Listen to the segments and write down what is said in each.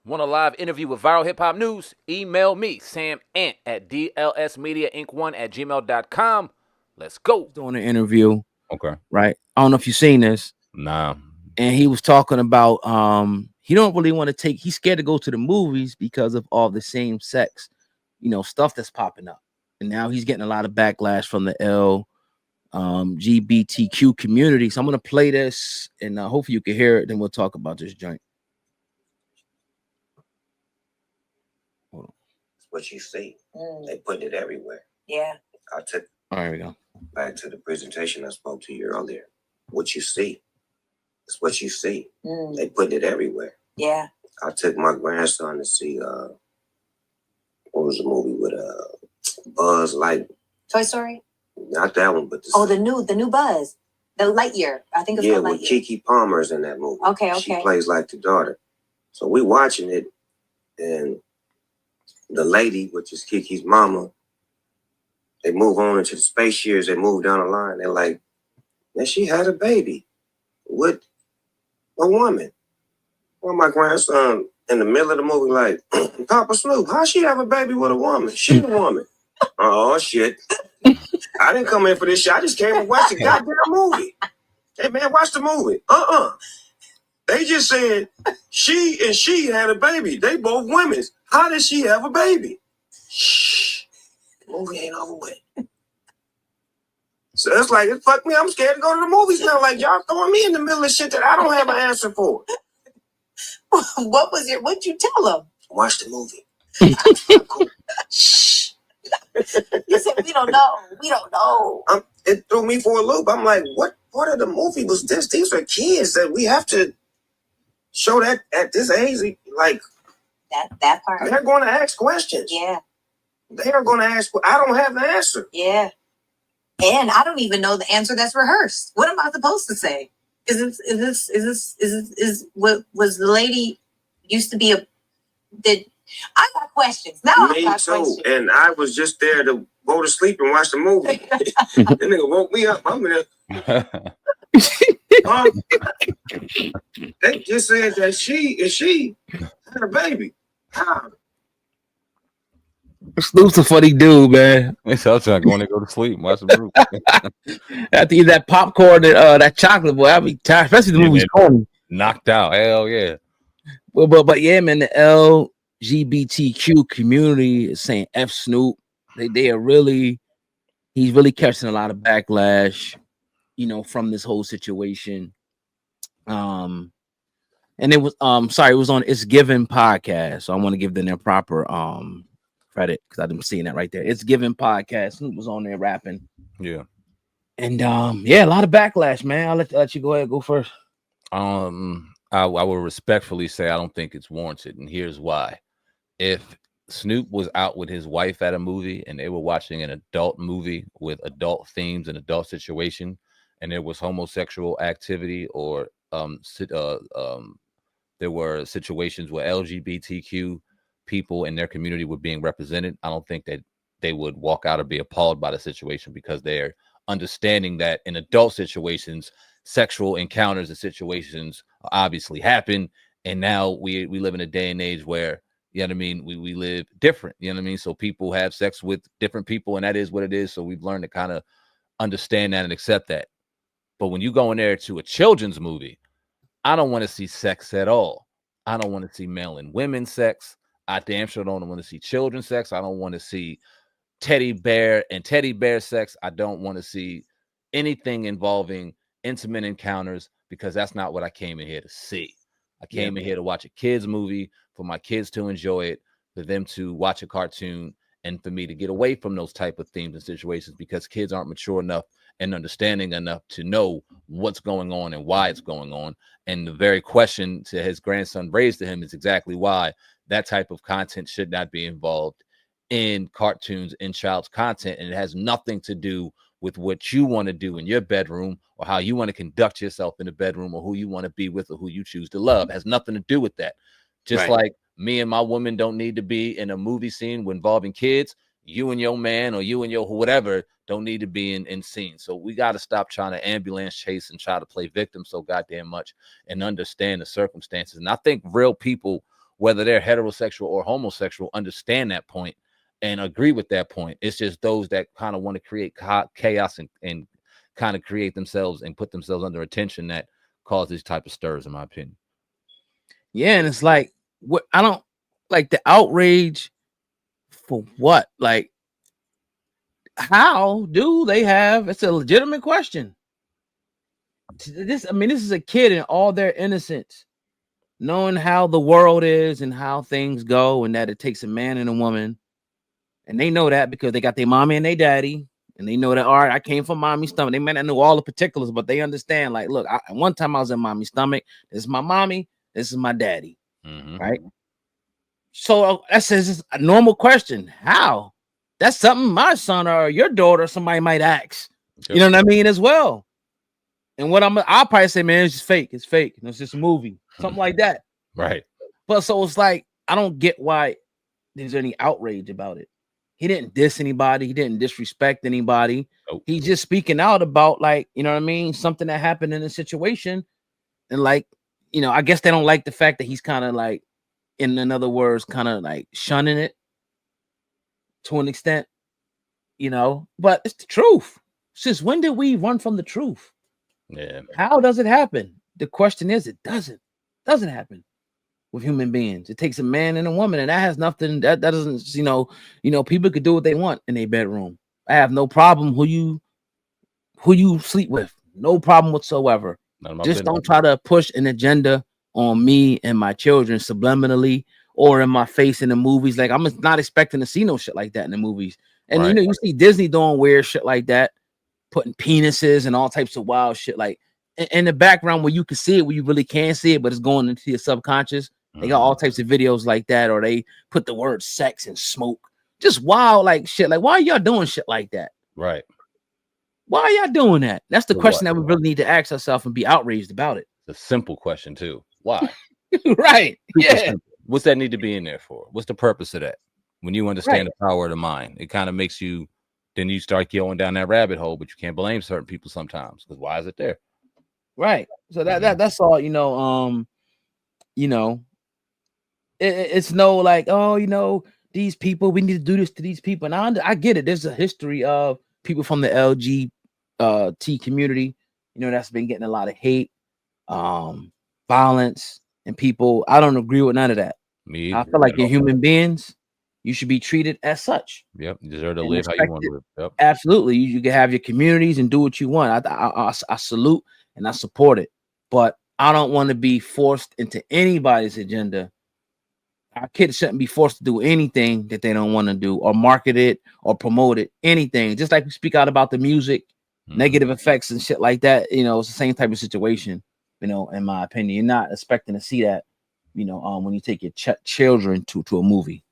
Want a live interview with Viral Hip Hop News? Email me, Sam Ant, at dlsmediainc1@gmail.com. Let's go. Doing an interview, Okay. right? I don't know if you've seen this. Nah. And he was talking about he don't really want to take, he's scared to go to the movies because of all the same sex, stuff that's popping up. And now he's getting a lot of backlash from the LGBTQ community. So I'm gonna play this and hopefully you can hear it. Then we'll talk about this joint. Hold on. It's what you see. They put it everywhere. Yeah. I took All right, here we go. back to the presentation I spoke to you earlier. What you see. It's what you see. They put it everywhere. Yeah. I took my grandson to see what was the movie with Buzz Light? Toy Story? Not that one, but the new Buzz. The Lightyear. I think it's yeah, called with Lightyear. Kiki Palmer's in that movie. Okay. She plays like the daughter. So we watching it, and the lady, which is Kiki's mama, they move on into the space years. They move down the line. They're like, man, she had a baby with a woman. Well, my grandson in the middle of the movie, like, Papa Snoop, how she have a baby with a woman? She a woman. Oh, shit. I didn't come in for this shit. I just came and watched the goddamn movie. Hey, man, watch the movie. They just said she had a baby. They both women. How did she have a baby? Shh. The movie ain't over with. So it's like, it fuck me. I'm scared to go to the movies now. Like, y'all throwing me in the middle of shit that I don't have an answer for. What'd you tell them? Watch the movie. Shh. You said we don't know. We don't know. It threw me for a loop. I'm like, what part of the movie was this? These are kids that we have to show that at this age. Like, that part. they're going to ask questions. Yeah. They are going to ask. I don't have the answer. Yeah. And I don't even know the answer that's rehearsed. What am I supposed to say? What was the lady used to be I got questions. Now I got questions. And I was just there to go to sleep and watch the movie. That nigga woke me up. I'm there. They just said that she had a baby. Snoop's a funny dude, man. It's all trying going to go to sleep. Watch the movie. After eat that popcorn and that chocolate, boy, I'll be tired. Especially the movie's corny. Knocked out. Hell yeah. But yeah, man, the LGBTQ community is saying F Snoop. They are really, he's really catching a lot of backlash, from this whole situation. And it was it was on It's Given podcast. So I want to give them their proper credit because I've been seeing that right there. It's Given podcast. Snoop was on there rapping. Yeah. And a lot of backlash, man. I'll let you go ahead, go first. I will respectfully say I don't think it's warranted, and here's why. If Snoop was out with his wife at a movie and they were watching an adult movie with adult themes and adult situation, and there was homosexual activity or there were situations where LGBTQ people in their community were being represented, I don't think that they would walk out or be appalled by the situation because they're understanding that in adult situations, sexual encounters and situations obviously happen. And now we live in a day and age where, you know what I mean, we live different, you know what I mean? So people have sex with different people, and that is what it is. So we've learned to kind of understand that and accept that. But when you go in there to a children's movie, I don't want to see sex at all. I don't want to see male and women sex. I damn sure don't want to see children's sex. I don't want to see teddy bear and teddy bear sex. I don't want to see anything involving intimate encounters because that's not what I came in here to see. I came in here to watch a kids movie, for my kids to enjoy it, for them to watch a cartoon, and for me to get away from those type of themes and situations because kids aren't mature enough and understanding enough to know what's going on and why it's going on. And the very question to his grandson raised to him is exactly why that type of content should not be involved in cartoons, in child's content. And it has nothing to do with what you want to do in your bedroom or how you want to conduct yourself in the bedroom or who you want to be with or who you choose to love. It has nothing to do with that. Just like me and my woman don't need to be in a movie scene involving kids. You and your man or you and your whatever don't need to be in scenes. So we got to stop trying to ambulance chase and try to play victim so goddamn much and understand the circumstances. And I think real people whether they're heterosexual or homosexual, understand that point and agree with that point. It's just those that kind of want to create chaos and kind of create themselves and put themselves under attention that cause these type of stirs, in my opinion. Yeah, and it's like, what I don't like the outrage for what? Like, how do they have? It's a legitimate question. This is a kid in all their innocence, knowing how the world is and how things go, and that it takes a man and a woman, and they know that because they got their mommy and their daddy, and they know that. All right, I came from mommy's stomach. They may not know all the particulars, but they understand. Like, look, one time I was in mommy's stomach. This is my mommy. This is my daddy. Right. So that says it's a normal question. How? That's something my son or your daughter, somebody might ask. You know what I mean, as well. And what I'll probably say, man, it's just fake. It's fake. It's just a movie, something like that. Right. But so it's like, I don't get why there's any outrage about it. He didn't diss anybody. He didn't disrespect anybody. Nope. He's just speaking out about, like, you know what I mean, something that happened in a situation. And like, you know, I guess they don't like the fact that he's kind of like, in other words, kind of like shunning it to an extent, you know, but it's the truth. Since when did we run from the truth? Yeah. How does it happen? The question is, it doesn't happen with human beings. It takes a man and a woman, and that has nothing, that doesn't, you know, people could do what they want in their bedroom. I have no problem who you sleep with. No problem whatsoever. Just don't try to push an agenda on me and my children subliminally or in my face in the movies. Like, I'm not expecting to see no shit like that in the movies. And you know, you see Disney doing weird shit like that, putting penises and all types of wild shit like in the background where you can see it, where you really can see it, but it's going into your subconscious. They got all types of videos like that, or they put the word sex and smoke, just wild like shit. Like, why are y'all doing shit like that? Right. Why are y'all doing that? That's the question that we really need to ask ourselves and be outraged about it. It's a simple question too. Why? Right. Yeah. What's that need to be in there for? What's the purpose of that? When you understand the power of the mind, it kind of makes you, then you start going down that rabbit hole, but you can't blame certain people sometimes because why is it there? Right. So that's all, you know, it's no like, oh, you know, these people, we need to do this to these people. And I get it. There's a history of people from the LGBT community, you know, that's been getting a lot of hate, violence, and people. I don't agree with none of that. I feel like you're human beings. You should be treated as such. Yep, you deserve to live how you want to live. Yep. Absolutely, you can have your communities and do what you want. I salute and I support it, but I don't want to be forced into anybody's agenda. Our kids shouldn't be forced to do anything that they don't want to do, or market it, or promote it. Anything, just like we speak out about the music, negative effects and shit like that. You know, it's the same type of situation. You know, in my opinion, you're not expecting to see that. You know, when you take your children to a movie.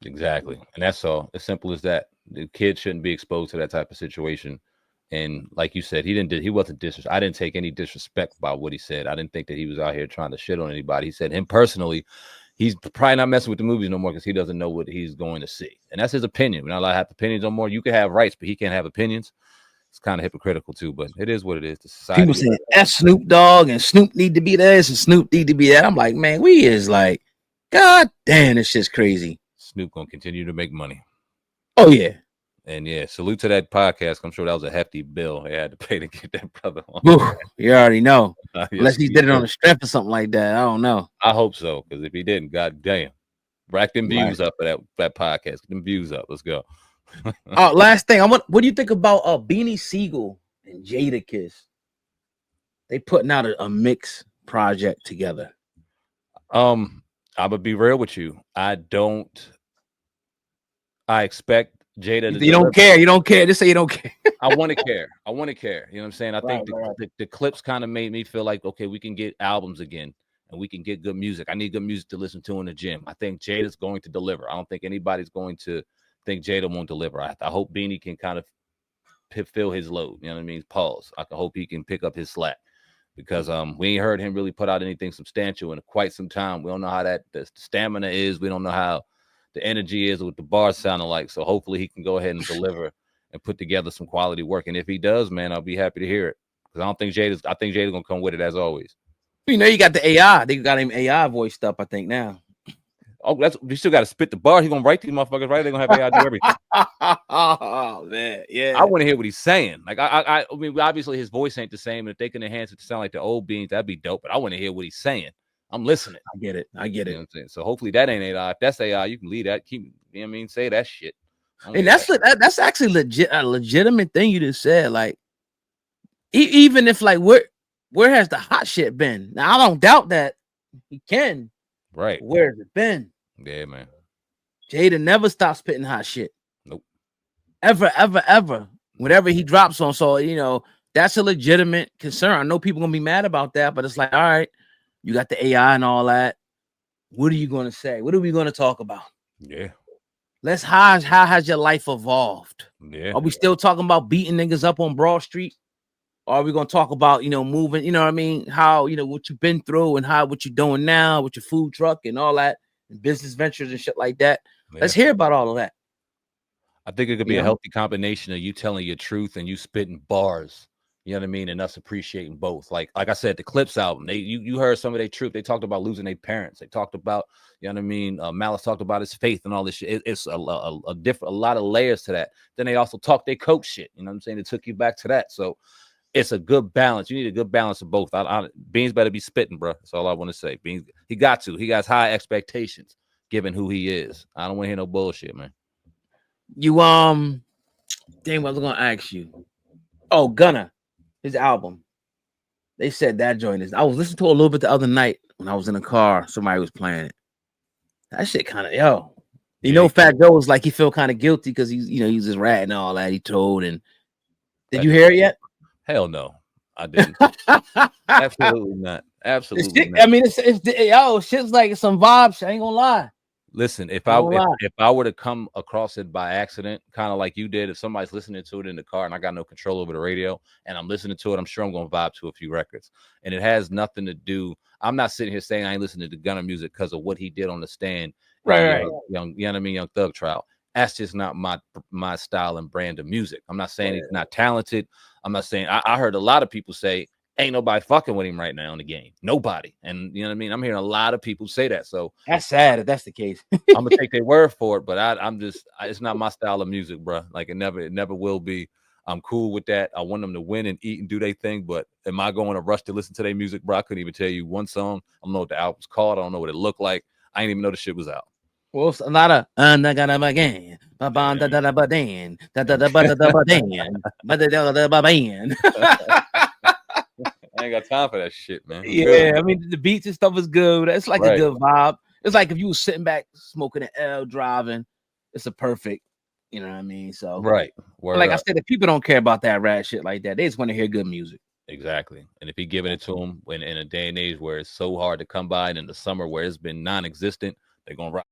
Exactly. And that's all. As simple as that. The kids shouldn't be exposed to that type of situation. And like you said, he wasn't disrespect. I didn't take any disrespect about what he said. I didn't think that he was out here trying to shit on anybody. He said him personally, he's probably not messing with the movies no more because he doesn't know what he's going to see. And that's his opinion. We're not allowed to have opinions no more. You can have rights, but he can't have opinions. It's kind of hypocritical too, but it is what it is. The society. People saying F Snoop Dogg and Snoop need to be this and Snoop need to be that. I'm like, man, we is like, God damn, this shit's crazy. Snoop gonna continue to make money. Oh yeah. And yeah, salute to that podcast. I'm sure that was a hefty bill they had to pay to get that brother on. Ooh, you already know. Yes, unless he did it on the strength or something like that. I don't know. I hope so, because if he didn't, god damn. Rack them views up for that podcast. Get them views up. Let's go. Last thing. What do you think about Beanie Sigel and Jadakiss? They putting out a mix project together. I'm gonna be real with you. I expect Jada to you don't care. You don't care. Just say you don't care. I want to care. I want to care. You know what I'm saying? I think the clips kind of made me feel like, okay, we can get albums again and we can get good music. I need good music to listen to in the gym. I think Jada's going to deliver. I don't think anybody's going to think Jada won't deliver. I hope Beanie can kind of fill his load. You know what I mean? Pause. I hope he can pick up his slack because we ain't heard him really put out anything substantial in quite some time. We don't know how the stamina is. We don't know how the energy is, what the bars sounding like. So hopefully he can go ahead and deliver and put together some quality work. And if he does, man, I'll be happy to hear it. Because I think Jada's gonna come with it as always. You know, you got the AI. They got him AI voiced up, I think now. Oh, that's you still got to spit the bar. He's gonna write these motherfuckers, right? They're gonna have AI do everything. Oh man, yeah. I want to hear what he's saying. Like I mean, obviously his voice ain't the same, and if they can enhance it to sound like the old Beans, that'd be dope. But I want to hear what he's saying. I'm listening. I get it. I get You it. know what I'm saying? So hopefully that ain't AI. If that's AI, you can leave that. Keep, you know what I mean? Say that shit. And that's actually a legitimate thing you just said. Like, even if like where has the hot shit been? Now I don't doubt that he can. Right. Where has it been? Yeah, man. Jada never stopped spitting hot shit. Nope. Ever. Whenever he drops on. So, you know, that's a legitimate concern. I know people gonna be mad about that, but it's like, all right, you got the AI and all that. What are you gonna say? What are we gonna talk about? Yeah. How has your life evolved? Yeah. Are we still talking about beating niggas up on Broad Street? Or are we gonna talk about, you know, moving, you know what I mean? How, you know, what you've been through and what you're doing now with your food truck and all that, and business ventures and shit like that. Yeah. Let's hear about all of that. I think it could be a healthy combination of you telling your truth and you spitting bars. You know what I mean? And us appreciating both. Like I said, the Clips album, you heard some of their truth. They talked about losing their parents. They talked about, you know what I mean? Malice talked about his faith and all this shit. It's a lot of layers to that. Then they also talked their coke shit. You know what I'm saying? It took you back to that. So it's a good balance. You need a good balance of both. Beans better be spitting, bro. That's all I want to say. Beans, he got to. He got high expectations given who he is. I don't want to hear no bullshit, man. You dang, what I was gonna ask you. Oh, Gunna, his album. They said that joint is. I was listening to it a little bit the other night when I was in the car. Somebody was playing it. That shit kind of You know, Fat Joe was like he felt kind of guilty because he's just ratting and all that. He told and did you hear it yet? Hell no, I didn't. Absolutely not. Absolutely not. I mean, shit's like some vibes. I ain't gonna lie. Listen, if I were to come across it by accident, kind of like you did, if somebody's listening to it in the car and I got no control over the radio and I'm listening to it, I'm sure I'm gonna vibe to a few records. And it has nothing to do. I'm not sitting here saying I ain't listening to Gunna music because of what he did on the stand. Right. Young, you know what I mean? Young Thug Trial. That's just not my style and brand of music. I'm not saying he's not talented. I'm not saying I heard a lot of people say ain't nobody fucking with him right now in the game. Nobody. And you know what I mean? I'm hearing a lot of people say that. So that's sad if that's the case. I'm gonna take their word for it, but I'm just it's not my style of music, bro. Like it never will be. I'm cool with that. I want them to win and eat and do their thing, but am I going to rush to listen to their music, bro? I couldn't even tell you one song. I don't know what the album's called. I don't know what it looked like. I didn't even know the shit was out. Well, it's a lot of again. I ain't got time for that shit, man. Yeah, I mean the beats and stuff is good. It's like a good vibe. It's like if you were sitting back smoking an L driving, it's a perfect, you know what I mean? So right. Like I said, if people don't care about that rat shit like that, they just want to hear good music. Exactly. And if he giving it to them in a day and age where it's so hard to come by and in the summer where it's been non-existent, they're gonna rock.